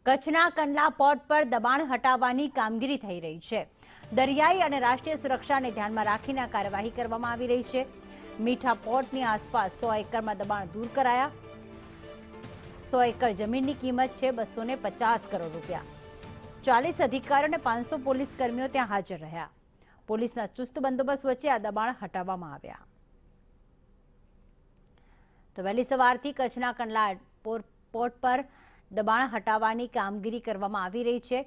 કચ્છના કંડલા પોર્ટ પર દબાણ હટાવવાની કામગીરી થઈ રહી છે। દરિયાઈ અને રાષ્ટ્રીય સુરક્ષાને ધ્યાનમાં રાખીને કાર્યવાહી કરવામાં આવી રહી છે। મીઠા પોર્ટની આસપાસ 100 એકરમાં દબાણ દૂર કરાયા। 100 એકર જમીનની કિંમત છે 250 કરોડ રૂપિયા। 40 અધિકારીઓ અને 500 પોલીસ કર્મીઓ ત્યાં હાજર રહ્યા। પોલીસના ચુસ્ત બંદોબસ્ત વચ્ચે આ દબાણ હટાવવામાં આવ્યા। તો વહેલી સવારથી કચ્છના કંડલા પોર્ટ પર દબાણ હટાવવાની કામગીરી કરવામાં આવી રહી છે।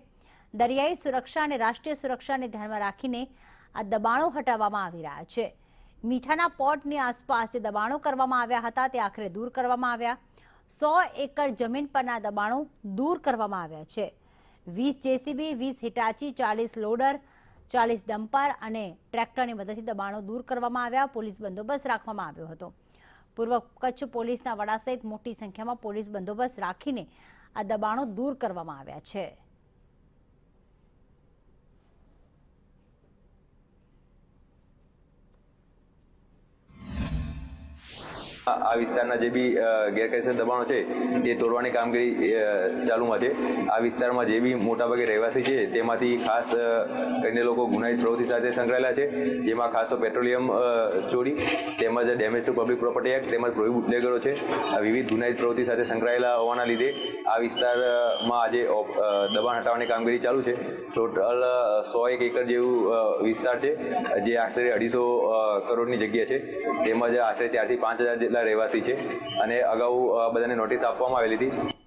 દરિયાઈ સુરક્ષા અને રાષ્ટ્રીય સુરક્ષાને ધ્યાનમાં રાખીને આ દબાણો હટાવવામાં આવી રહ્યા છે। મીઠાના પોર્ટની આસપાસ જે દબાણો કરવામાં આવ્યા હતા તે આખરે દૂર કરવામાં આવ્યા। 100 એકર જમીન પરના દબાણો દૂર કરવામાં આવ્યા છે। 20 જેસીબી, 20 હિટાચી, 40 લોડર, 40 ડમ્પર અને ટ્રેક્ટરની મદદથી દબાણો દૂર કરવામાં આવ્યા। પોલીસ બંદોબસ્ત રાખવામાં આવ્યો હતો। પૂર્વ કચ્છ પોલીસના વડા સહિત મોટી સંખ્યામાં પોલીસ બંદોબસ્ત રાખીને આ દબાણો દૂર કરવામાં આવ્યા છે। આ વિસ્તારના જે બી ગેરકાયદેસર દબાણો છે તે તોડવાની કામગીરી ચાલુમાં છે। આ વિસ્તારમાં જે બી મોટાભાગે રહેવાસી છે તેમાંથી ખાસ કરીને લોકો ગુનાહિત પ્રવૃત્તિ સાથે સંકળાયેલા છે, જેમાં ખાસ તો પેટ્રોલિયમ ચોરી તેમજ damage two public property act તેમજ પ્રોહિબિટ બુટલેગરો છે। વિવિધ ગુનાહિત પ્રવૃત્તિ સાથે સંકળાયેલા હોવાના લીધે આ વિસ્તારમાં આજે દબાણ હટાવવાની કામગીરી ચાલુ છે। ટોટલ 101 એકર જેવું વિસ્તાર છે, જે આશરે 250 કરોડની જગ્યા છે, તેમજ આશરે 4 થી 5 હજાર જેટલા રહેવાસી છે અને અગાઉ બધાને નોટિસ આપવામાં આવેલી હતી।